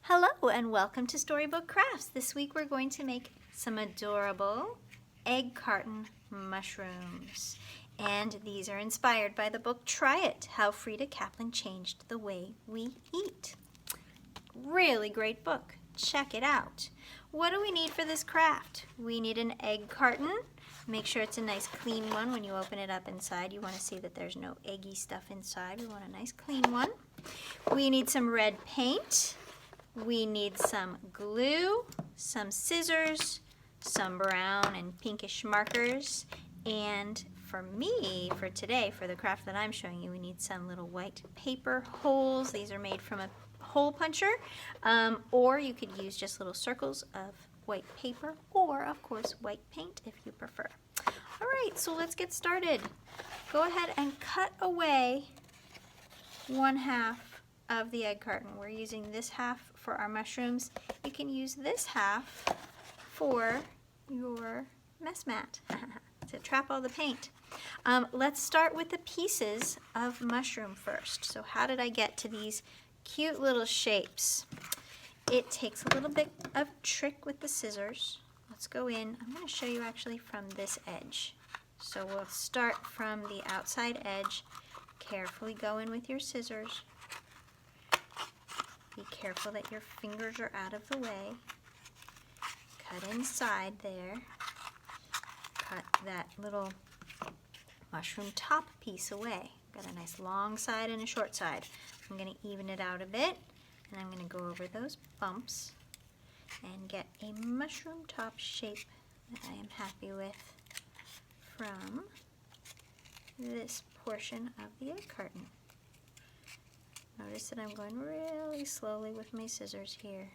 Hello and welcome to Storybook Crafts. This week we're going to make some adorable egg carton mushrooms. And these are inspired by the book Try It, How Frieda Caplan Changed the Way We Eat. Really great book. Check it out. What do we need for this craft? We need an egg carton. Make sure it's a nice clean one. When you open it up inside, you want to see that there's no eggy stuff inside. We want a nice clean one. We need some red paint. We need some glue, some scissors, some brown and pinkish markers, and for me, for today, for the craft that I'm showing you, we need some little white paper holes. These are made from a hole puncher, or you could use just little circles of white paper, or of course white paint if you prefer. All right, so let's get started. Go ahead and cut away 1/2 of the egg carton. We're using this half for our mushrooms. You can use this half for your mess mat to trap all the paint. Let's start with the pieces of mushroom first. So how did I get to these cute little shapes? It takes a little bit of trick with the scissors. Let's go in. I'm going to show you actually from this edge. So we'll start from the outside edge. Carefully go in with your scissors. Be careful that your fingers are out of the way. Cut inside there. Cut that little mushroom top piece away. Got a nice long side and a short side. I'm going to even it out a bit, and I'm going to go over those bumps and get a mushroom top shape that I am happy with from this portion of the egg carton. Notice that I'm going really slowly with my scissors here,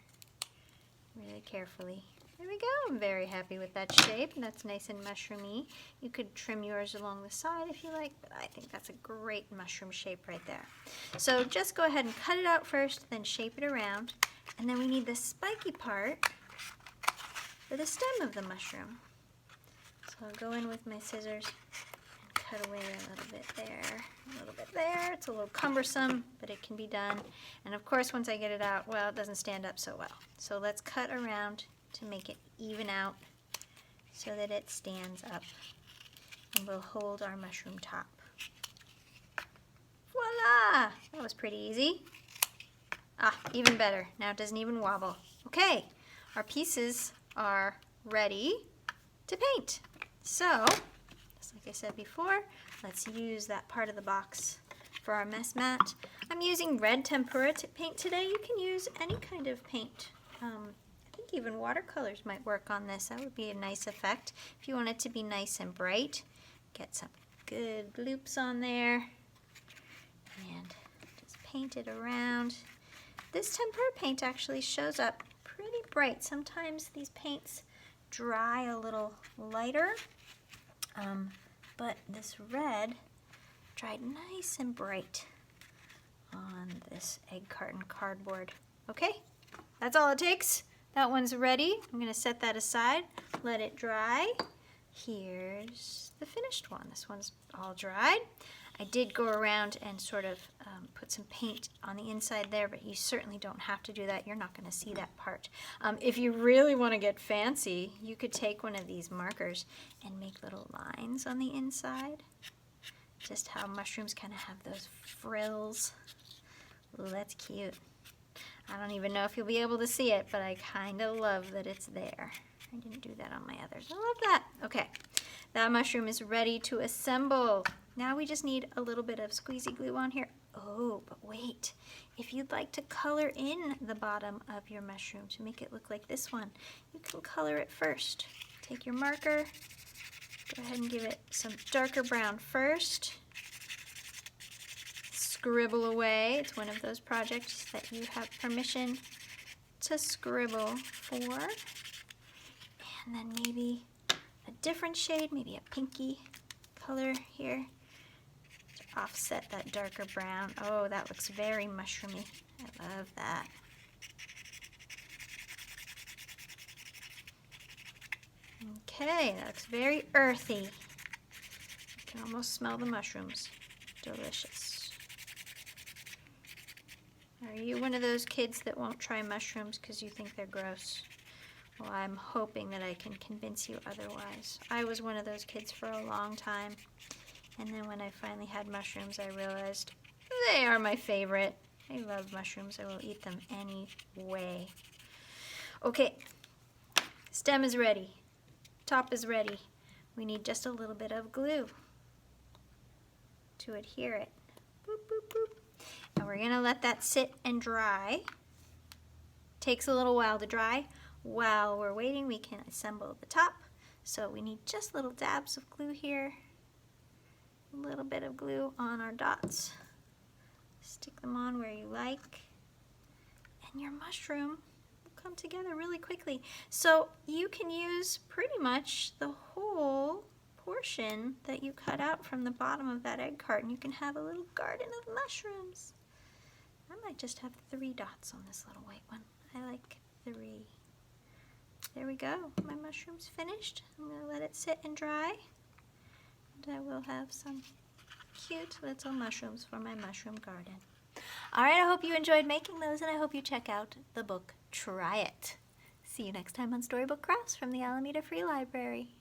really carefully. There we go. I'm very happy with that shape. That's nice and mushroomy. You could trim yours along the side if you like, but I think that's a great mushroom shape right there. So just go ahead and cut it out first, then shape it around, and then we need the spiky part for the stem of the mushroom. So I'll go in with my scissors and cut away a little bit there, a little bit there. It's a little cumbersome, but it can be done. And of course, once I get it out, well, it doesn't stand up so well. So let's cut around to make it even out so that it stands up, and we'll hold our mushroom top. Voila! That was pretty easy. Even better. Now it doesn't even wobble. Okay, our pieces are ready to paint. So, just like I said before, let's use that part of the box for our mess mat. I'm using red tempera paint today. You can use any kind of paint. I think even watercolors might work on this. That would be a nice effect. If you want it to be nice and bright, get some good loops on there and just paint it around. This tempera paint actually shows up pretty bright. Sometimes these paints dry a little lighter, but this red dried nice and bright on this egg carton cardboard. Okay, that's all it takes. That one's ready. I'm going to set that aside, let it dry. Here's the finished one. This one's all dried. I did go around and sort of put some paint on the inside there, but you certainly don't have to do that. You're not going to see that part. If you really want to get fancy, you could take one of these markers and make little lines on the inside. Just how mushrooms kind of have those frills. Ooh, that's cute. I don't even know if you'll be able to see it, but I kind of love that it's there. I didn't do that on my others. I love that. Okay, that mushroom is ready to assemble. Now we just need a little bit of squeezy glue on here. Oh, but wait. If you'd like to color in the bottom of your mushroom to make it look like this one, you can color it first. Take your marker, go ahead and give it some darker brown first. Scribble away. It's one of those projects that you have permission to scribble for. And then maybe a different shade, maybe a pinky color here to offset that darker brown. Oh, that looks very mushroomy. I love that. Okay, that looks very earthy. You can almost smell the mushrooms. Delicious. Are you one of those kids that won't try mushrooms because you think they're gross? Well, I'm hoping that I can convince you otherwise. I was one of those kids for a long time. And then when I finally had mushrooms, I realized they are my favorite. I love mushrooms. I will eat them anyway. Okay, stem is ready. Top is ready. We need just a little bit of glue to adhere it. Boop, boop, boop. And we're gonna let that sit and dry. Takes a little while to dry. While we're waiting, we can assemble the top. So we need just little dabs of glue here. A little bit of glue on our dots. Stick them on where you like. And your mushroom will come together really quickly. So you can use pretty much the whole portion that you cut out from the bottom of that egg carton. You can have a little garden of mushrooms. I might just have 3 dots on this little white one. I like 3. There we go. My mushroom's finished. I'm going to let it sit and dry. And I will have some cute little mushrooms for my mushroom garden. Alright, I hope you enjoyed making those, and I hope you check out the book Try It. See you next time on Storybook Crafts from the Alameda Free Library.